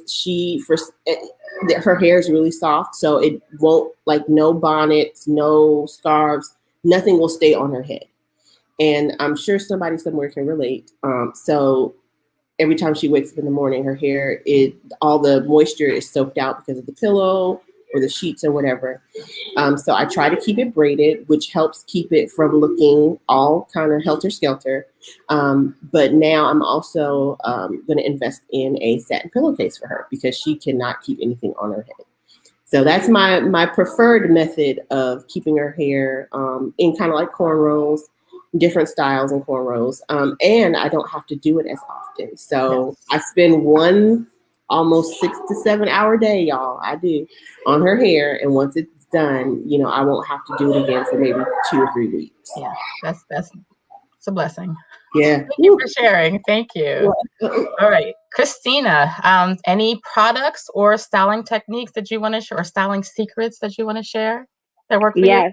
her hair is really soft. So it won't, like, no bonnets, no scarves, nothing will stay on her head. And I'm sure somebody somewhere can relate. So every time she wakes up in the morning, her hair, all the moisture is soaked out because of the pillow or the sheets or whatever. So I try to keep it braided, which helps keep it from looking all kind of helter-skelter. But now I'm also going to invest in a satin pillowcase for her because she cannot keep anything on her head. So that's my preferred method of keeping her hair in kind of like cornrows, different styles and cornrows. And I don't have to do it as often. So I spend one almost 6 to 7 hour day, y'all. I do on her hair. And once it's done, you know, I won't have to do it again for maybe 2 or 3 weeks. Yeah, that's a blessing. Yeah. Thank you for sharing. Thank you. All right, Christina, any products or styling techniques that you want to share, or styling secrets that you want to share that work for you?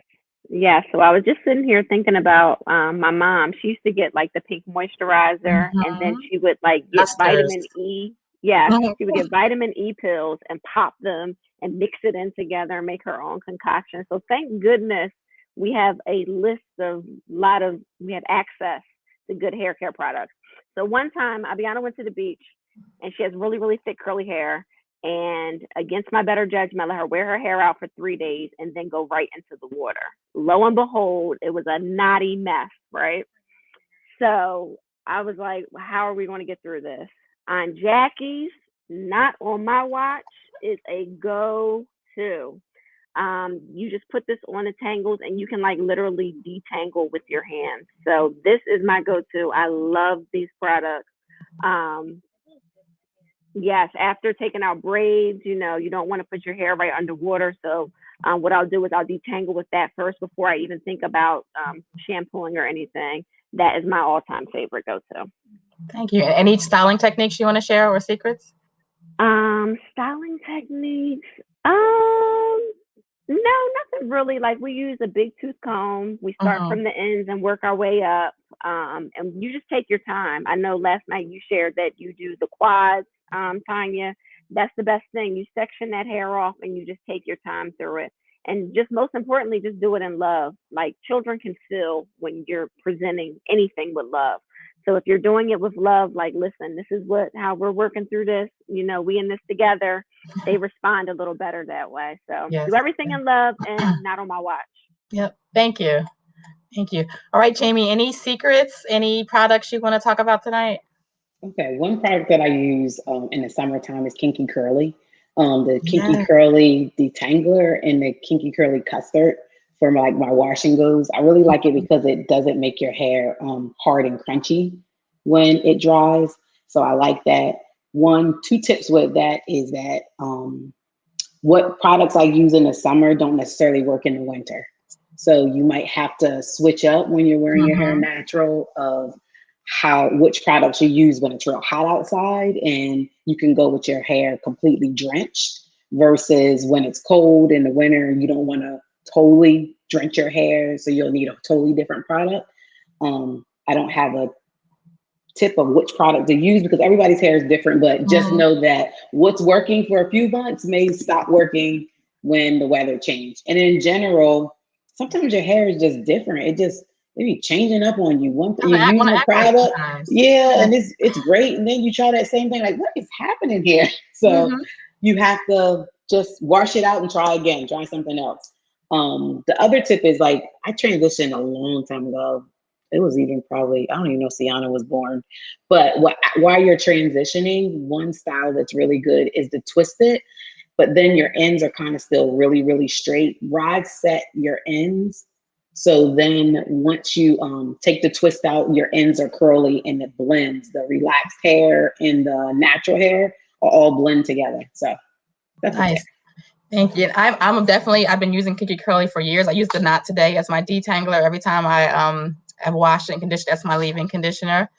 Yes. So I was just sitting here thinking about my mom. She used to get like the pink moisturizer, and then she would like get vitamin E. Yes, she would get vitamin E pills and pop them and mix it in together and make her own concoction. So thank goodness we have a list of we have access to good hair care products. So one time, Abiana went to the beach, and she has really, really thick curly hair. And against my better judgment, I let her wear her hair out for 3 days and then go right into the water. Lo and behold, it was a knotty mess, right? So I was like, how are we going to get through this? On Jackie's, not on my watch, is a go-to. You just put this on the tangles and you can like literally detangle with your hands. So this is my go-to. I love these products. Yes, after taking out braids, you know, you don't want to put your hair right underwater. So what I'll do is I'll detangle with that first before I even think about shampooing or anything. That is my all-time favorite go-to. Thank you. Any styling techniques you want to share or secrets? Styling techniques. No, nothing really. Like we use a big tooth comb. We start from the ends and work our way up. And you just take your time. I know last night you shared that you do the quads, Tonya. That's the best thing. You section that hair off and you just take your time through it. And just most importantly, just do it in love. Like children can feel when you're presenting anything with love. So if you're doing it with love, like, listen, this is how we're working through this. You know, we in this together. They respond a little better that way. So do everything in love and not on my watch. Yep. Thank you. Thank you. All right, Jamie, any secrets, any products you want to talk about tonight? Okay. One product that I use in the summertime is Kinky Curly. The Kinky Curly Detangler and the Kinky Curly Custard for my washing goes. I really like it because it doesn't make your hair hard and crunchy when it dries. So I like that. 2 tips with that is that what products I use in the summer don't necessarily work in the winter. So you might have to switch up when you're wearing your hair natural of which products you use when it's real hot outside, and you can go with your hair completely drenched versus when it's cold in the winter and you don't want to totally drench your hair, so you'll need a totally different product. I don't have a tip of which product to use because everybody's hair is different, but just know that what's working for a few months may stop working when the weather changes. And in general, sometimes your hair is just different. It be changing up on you. You're using a product, and it's great, and then you try that same thing, like, what is happening here? So you have to just wash it out and try again, try something else. The other tip is, like, I transitioned a long time ago. It was even probably, I don't even know if Sienna was born, but while you're transitioning, one style that's really good is to twist it, but then your ends are kind of still really, really straight. Rod set your ends. So then once you take the twist out, your ends are curly and it blends. The relaxed hair and the natural hair are all blend together. So that's nice. Thank you. I've been using Kinky Curly for years. I use the Knot Today as my detangler every time I've washed and conditioned. That's my leave-in conditioner.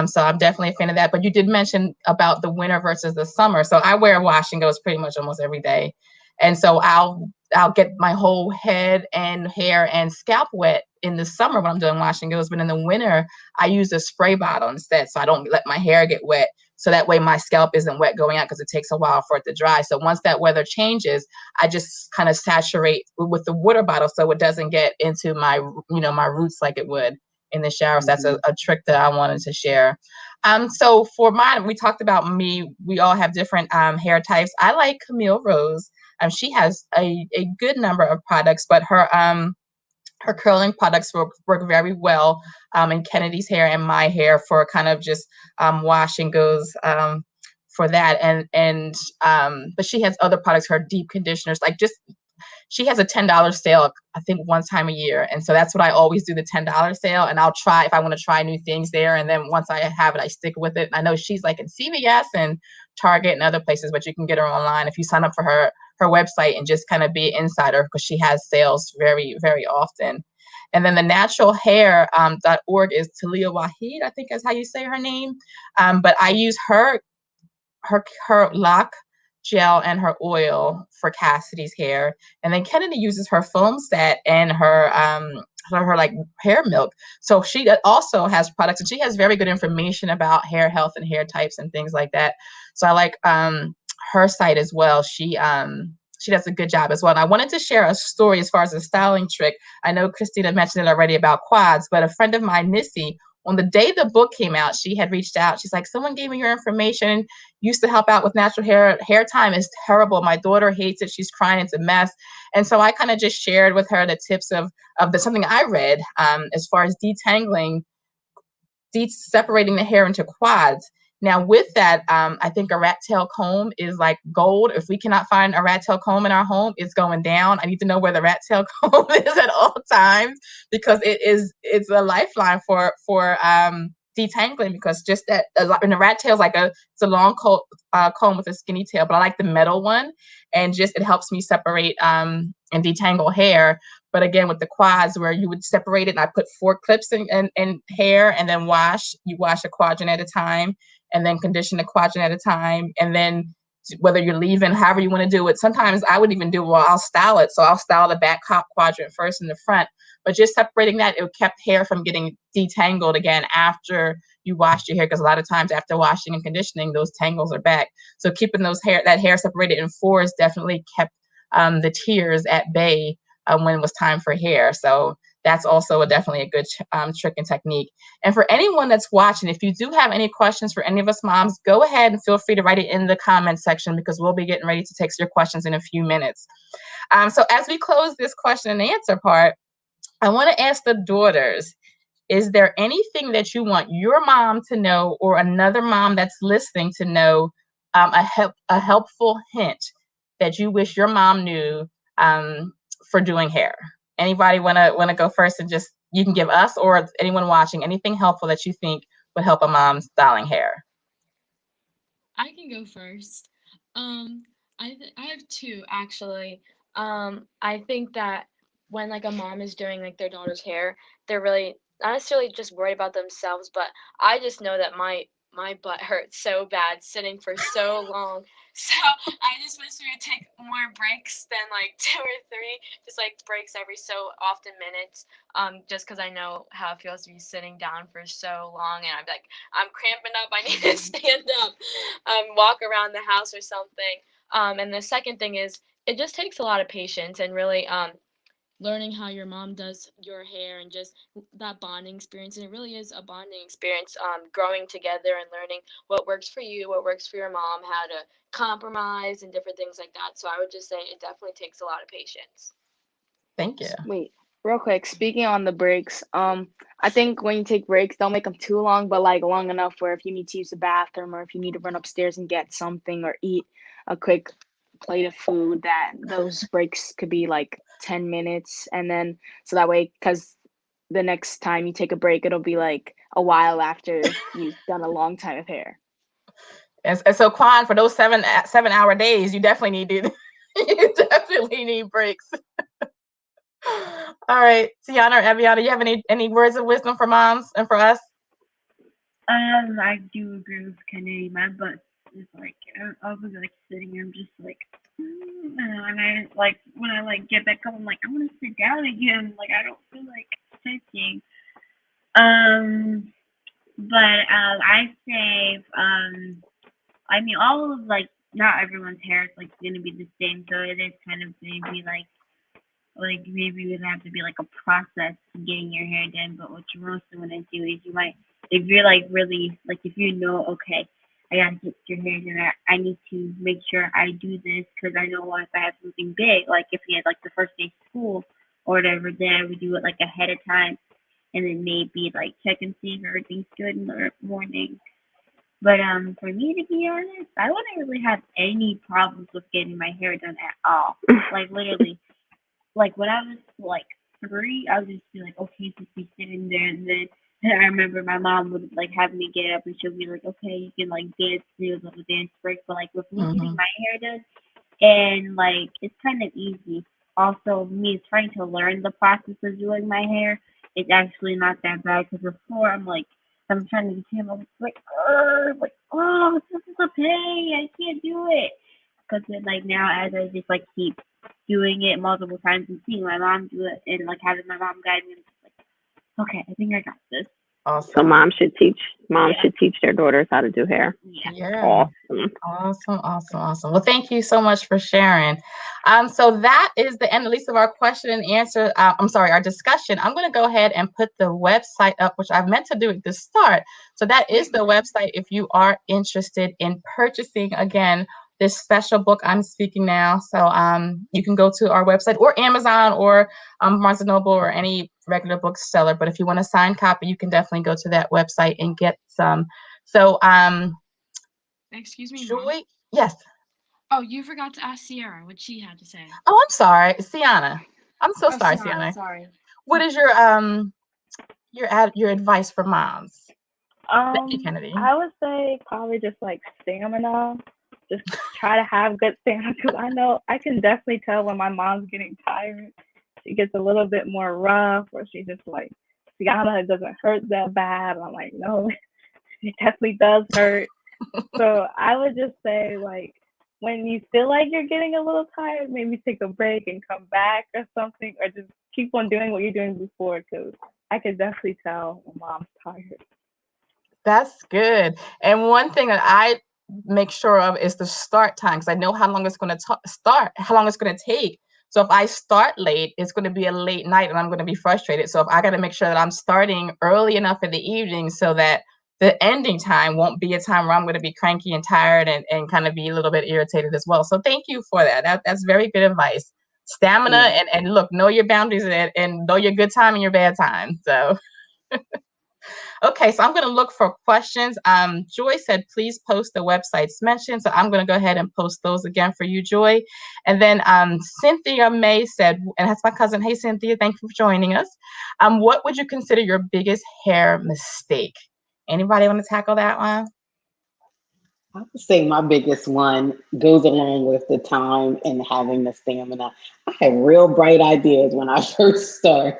So I'm definitely a fan of that. But you did mention about the winter versus the summer. So I wear wash and goes pretty much almost every day. And so I'll get my whole head and hair and scalp wet in the summer when I'm doing wash and goes. But in the winter, I use a spray bottle instead. So I don't let my hair get wet. So that way my scalp isn't wet going out because it takes a while for it to dry. So once that weather changes, I just kind of saturate with the water bottle so it doesn't get into my roots like it would in the shower. So that's a trick that I wanted to share. So for mine, we talked about we all have different hair types. I like Camille Rose. She has a good number of products, but her curling products work very well in Kennedy's hair and my hair for kind of just wash and goes for that. But she has other products, her deep conditioners, like just she has a $10 sale, I think one time a year. And so that's what I always do, the $10 sale. And I'll try if I want to try new things there. And then once I have it, I stick with it. I know she's like in CVS and Target and other places, but you can get her online if you sign up for her website and just kind of be an insider, because she has sales very, very often. And then the naturalhair.org is Talia Wahid, I think is how you say her name. But I use her lock gel and her oil for Cassidy's hair. And then Kennedy uses her foam set and her like hair milk. So she also has products, and she has very good information about hair health and hair types and things like that. So I like her site as well. She does a good job as well. And I wanted to share a story as far as a styling trick. I know Christina mentioned it already about quads, but a friend of mine, Nissy, on the day the book came out, she had reached out. She's like, someone gave me your information, used to help out with natural hair. Hair time is terrible. My daughter hates it. She's crying. It's a mess. And so I kind of just shared with her the tips of something I read as far as detangling, separating the hair into quads. Now with that, I think a rat tail comb is like gold. If we cannot find a rat tail comb in our home, it's going down. I need to know where the rat tail comb is at all times, because it's a lifeline for detangling, because just that, and the rat tail is like it's a long comb with a skinny tail, but I like the metal one, and just it helps me separate and detangle hair. But again, with the quads, where you would separate it, and I put 4 clips in hair, and then you wash a quadrant at a time, and then condition a quadrant at a time. And then whether you're leaving, however you want to do it. Sometimes I would even do, well, I'll style it. So I'll style the back quadrant first and the front, but just separating that, it kept hair from getting detangled again after you washed your hair. Because a lot of times after washing and conditioning, those tangles are back. So keeping that hair separated in 4s definitely kept the tears at bay when it was time for hair. So that's also definitely a good trick and technique. And for anyone that's watching, if you do have any questions for any of us moms, go ahead and feel free to write it in the comment section, because we'll be getting ready to take your questions in a few minutes. So as we close this question and answer part, I want to ask the daughters, is there anything that you want your mom to know, or another mom that's listening to know, a helpful hint that you wish your mom knew for doing hair? Anybody want to go first, and just, you can give us or anyone watching anything helpful that you think would help a mom styling hair? I can go first. I have 2 actually. I think that when like a mom is doing like their daughter's hair, they're really not necessarily just worried about themselves, but I just know that my butt hurts so bad sitting for so long. So I just wish we would take more breaks than like 2 or 3, just like breaks every so often minutes. Just because I know how it feels to be sitting down for so long, and I'm like, I'm cramping up. I need to stand up, walk around the house or something. And the second thing is, it just takes a lot of patience and really learning how your mom does your hair, and just that bonding experience. And it really is a bonding experience, growing together and learning what works for you, what works for your mom, how to compromise and different things like that. So I would just say it definitely takes a lot of patience. Thank you. Wait, real quick, speaking on the breaks, I think when you take breaks, don't make them too long, but like long enough where if you need to use the bathroom, or if you need to run upstairs and get something, or eat a quick plate of food, that those breaks could be like 10 minutes. And then so that way, because the next time you take a break, it'll be like a while after you've done a long time of hair. And so Quan, for those 7-hour days, you definitely need breaks. All right, Tiana or Eviana, do you have any words of wisdom for moms and for us? I do agree with Kennedy. My butt is like, I was like sitting, I'm just like, and I like, when I like get back up, I'm like, I want to sit down again. Like, I don't feel like sitting. But I say, I mean, all of like, not everyone's hair is like going to be the same, so it is kind of maybe like maybe it would have to be like a process getting your hair done. But what you're mostly going to do is you might, if you're like really, like if you know, okay, I gotta get your hair done. I need to make sure I do this because I know if I have something big, like if we had like the first day of school or whatever, then I would do it like ahead of time, and then maybe like check and see if everything's good in the morning. But for me, to be honest, I wouldn't really have any problems with getting my hair done at all. Like literally, like when I was like 3, I would just be like, okay, just be sitting there, and then I remember my mom would like have me get up, and she'll be like, okay, you can like dance, do a little dance break. But like with me getting my hair done, and like it's kind of easy. Also, me trying to learn the process of doing my hair, it's actually not that bad because before I'm trying to get him, I was like, oh, this is a pain. I can't do it. Because then, like, now as I just, like, keep doing it multiple times and seeing my mom do it and, like, having my mom guide me, I'm just like, okay, I think I got this. Awesome. So moms should teach their daughters how to do hair. Yeah. Awesome. Well, thank you so much for sharing. So that is the end, at least, of our question and answer. Our discussion. I'm going to go ahead and put the website up, which I meant to do at the start. So that is the website if you are interested in purchasing, again, this special book, I'm Speaking Now. So you can go to our website or Amazon or Barnes & Noble or any regular bookseller. But if you want a signed copy, you can definitely go to that website and get some. So excuse me, Joy? Mom. Yes. Oh, you forgot to ask Sierra what she had to say. Oh, I'm sorry, Sienna. I'm so sorry, Sienna, Sienna. sorry. What is your advice for moms? Thank you, Kennedy. I would say probably just like stamina. Just try to have good stamina because I know I can definitely tell when my mom's getting tired. She gets a little bit more rough, or she's just like, Sienna, it doesn't hurt that bad. I'm like, no, it definitely does hurt. So I would just say, like, when you feel like you're getting a little tired, maybe take a break and come back or something, or just keep on doing what you're doing before, because I could definitely tell when mom's tired. That's good. And one thing that I make sure of is the start time, because I know how long it's going to start, how long it's going to take. So if I start late, it's going to be a late night and I'm going to be frustrated. So if I got to make sure that I'm starting early enough in the evening so that the ending time won't be a time where I'm going to be cranky and tired and kind of be a little bit irritated as well. So thank you for that. That's very good advice. Stamina and look, know your boundaries and know your good time and your bad time. So okay, so I'm going to look for questions. Joy said, please post the websites mentioned. So I'm going to go ahead and post those again for you, Joy. And then Cynthia May said, and that's my cousin. Hey, Cynthia, thank you for joining us. What would you consider your biggest hair mistake? Anybody want to tackle that one? I would say my biggest one goes along with the time and having the stamina. I had real bright ideas when I first started.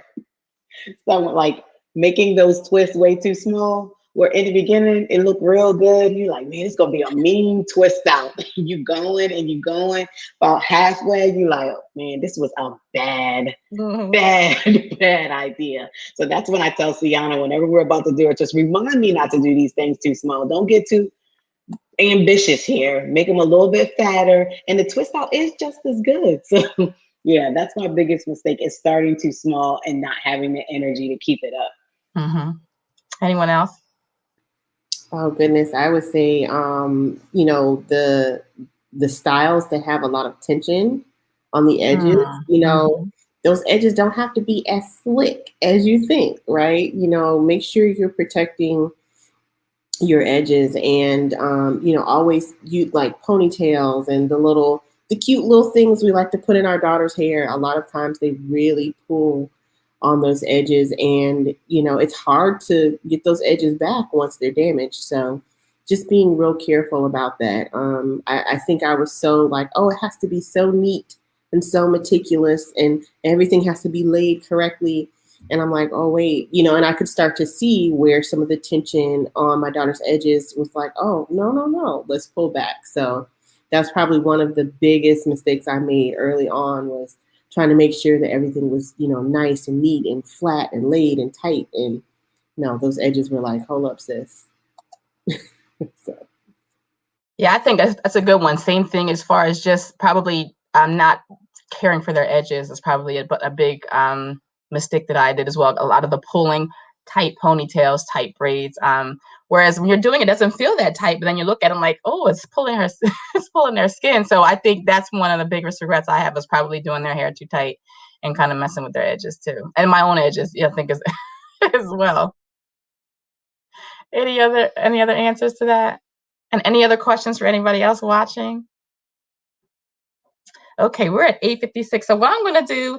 So like making those twists way too small, where in the beginning it looked real good. You're like, man, it's gonna be a mean twist out. You going and you going about halfway, you like, oh, man, this was a bad idea. So that's when I tell Sienna, whenever we're about to do it, just remind me not to do these things too small. Don't get too ambitious here. Make them a little bit fatter, and the twist out is just as good. So yeah, that's my biggest mistake, is starting too small and not having the energy to keep it up. Anyone else? Oh goodness, I would say, you know, the styles that have a lot of tension on the edges, you know, those edges don't have to be as slick as you think, right? You know, make sure you're protecting your edges, and you know, always use like ponytails and the cute little things we like to put in our daughter's hair. A lot of times they really pull on those edges, and you know, it's hard to get those edges back once they're damaged. So just being real careful about that. I think I was so like, oh, it has to be so neat and so meticulous and everything has to be laid correctly. And I'm like, oh, wait, you know, and I could start to see where some of the tension on my daughter's edges was like, oh, no, let's pull back. So that's probably one of the biggest mistakes I made early on, was trying to make sure that everything was, you know, nice and neat and flat and laid and tight. And no, those edges were like, hold up, sis. So. Yeah, I think that's a good one. Same thing as far as just probably not caring for their edges is probably a big mistake that I did as well. A lot of the pulling, tight ponytails, tight braids. Whereas when you're doing it doesn't feel that tight, but then you look at them like, oh, it's pulling her, it's pulling their skin. So I think that's one of the biggest regrets I have, is probably doing their hair too tight and kind of messing with their edges too. And my own edges, I think is as well. Any other answers to that? And any other questions for anybody else watching? Okay, we're at 8:56. So what I'm going to do,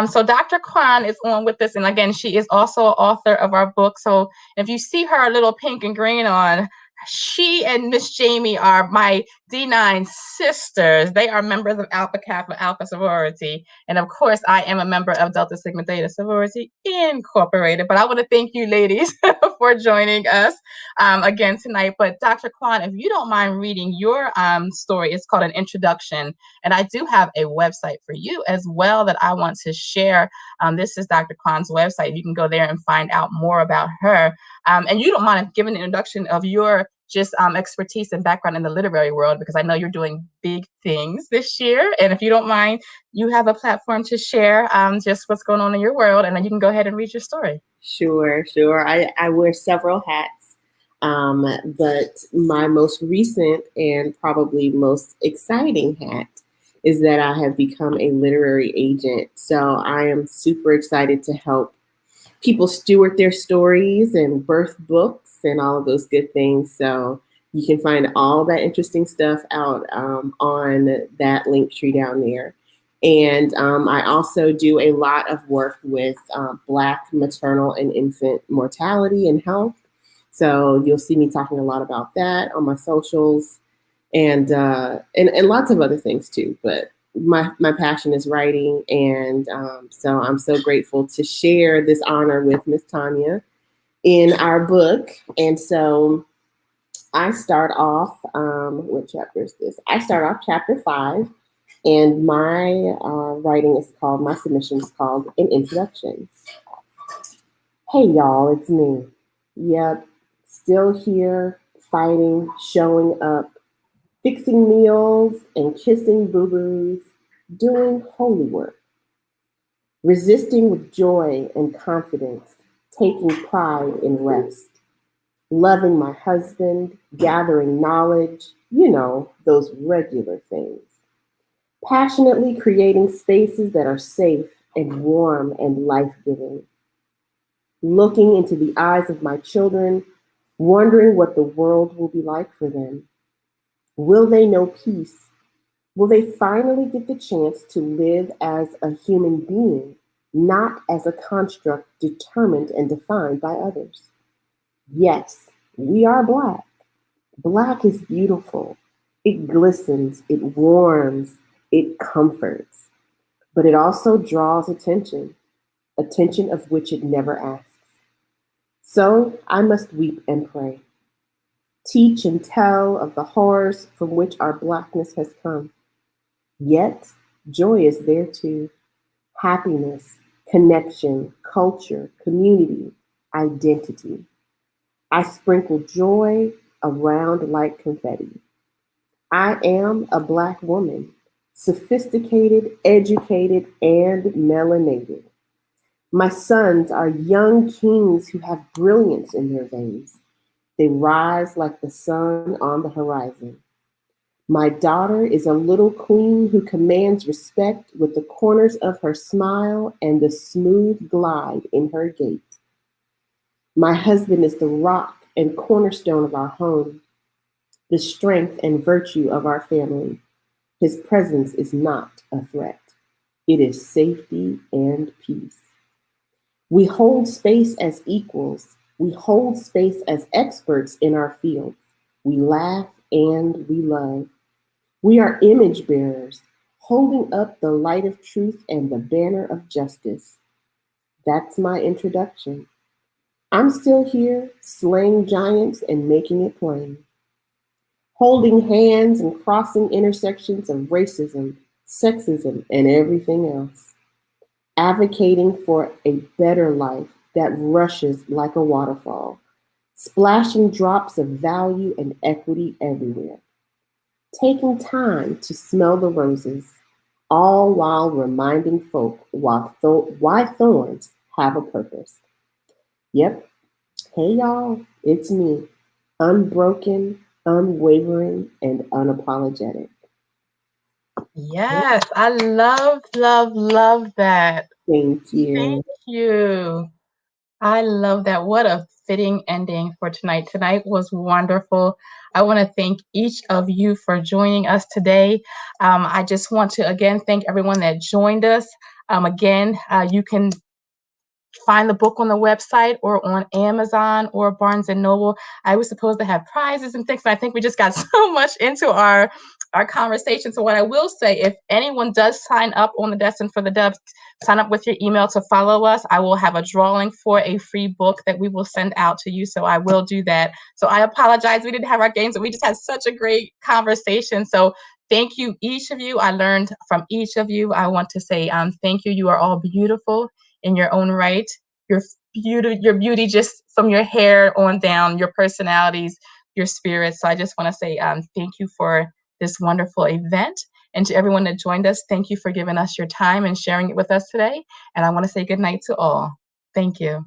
so Dr. Kwan is on with us. And again, she is also an author of our book. So if you see her little pink and green on, she and Miss Jamie are my D9 sisters. They are members of Alpha Kappa Alpha Sorority. And of course, I am a member of Delta Sigma Theta Sorority Incorporated. But I want to thank you ladies for joining us again tonight. But Dr. Kwan, if you don't mind reading your story, it's called An Introduction. And I do have a website for you as well that I want to share. This is Dr. Kwan's website. You can go there and find out more about her. And you don't mind giving an introduction of your just expertise and background in the literary world, because I know you're doing big things this year. And if you don't mind, you have a platform to share just what's going on in your world, and then you can go ahead and read your story. Sure. I wear several hats, but my most recent and probably most exciting hat is that I have become a literary agent. So I am super excited to help people steward their stories and birth books and all of those good things. So you can find all that interesting stuff out on that link tree down there. And I also do a lot of work with Black maternal and infant mortality and health. So you'll see me talking a lot about that on my socials, and lots of other things too. But my passion is writing, and so I'm so grateful to share this honor with Miss Tonya in our book. And so I start off, what chapter is this? I start off chapter 5, and my my submission is called An Introduction. Hey y'all, it's me. Yep, still here, fighting, showing up, fixing meals and kissing boo-boos, doing holy work, resisting with joy and confidence, taking pride in rest, loving my husband, gathering knowledge, those regular things, passionately creating spaces that are safe and warm and life-giving, looking into the eyes of my children, wondering what the world will be like for them. Will they know peace? Will they finally get the chance to live as a human being, not as a construct determined and defined by others? Yes, we are Black. Black is beautiful. It glistens, it warms, it comforts, but it also draws attention of which it never asks. So I must weep and pray, teach and tell of the horrors from which our Blackness has come. Yet, joy is there too. Happiness, connection, culture, community, identity. I sprinkle joy around like confetti. I am a Black woman, sophisticated, educated, and melanated. My sons are young kings who have brilliance in their veins. They rise like the sun on the horizon. My daughter is a little queen who commands respect with the corners of her smile and the smooth glide in her gait. My husband is the rock and cornerstone of our home, the strength and virtue of our family. His presence is not a threat. It is safety and peace. We hold space as equals. We hold space as experts in our fields. We laugh and we love. We are image bearers, holding up the light of truth and the banner of justice. That's my introduction. I'm still here, slaying giants and making it plain. Holding hands and crossing intersections of racism, sexism, and everything else. Advocating for a better life that rushes like a waterfall, splashing drops of value and equity everywhere. Taking time to smell the roses, all while reminding folk why thorns have a purpose. Yep. Hey y'all, it's me. unbroken, unwavering, and unapologetic. Yes, I love, love, love that. Thank you. Thank you. I love that. What a fitting ending for tonight. Tonight was wonderful. I want to thank each of you for joining us today. I just want to again thank everyone that joined us. You can find the book on the website or on Amazon or Barnes and Noble. I was supposed to have prizes and things, but I think we just got so much into our conversation. So what I will say, if anyone does sign up on the Destined for the Dubs, sign up with your email to follow us. I will have a drawing for a free book that we will send out to you. So I will do that. So I apologize. We didn't have our games, but we just had such a great conversation. So thank you, each of you. I learned from each of you. I want to say thank you. You are all beautiful in your own right. Your beauty just from your hair on down, your personalities, your spirit. So I just want to say thank you for this wonderful event. And to everyone that joined us, thank you for giving us your time and sharing it with us today. And I want to say good night to all. Thank you.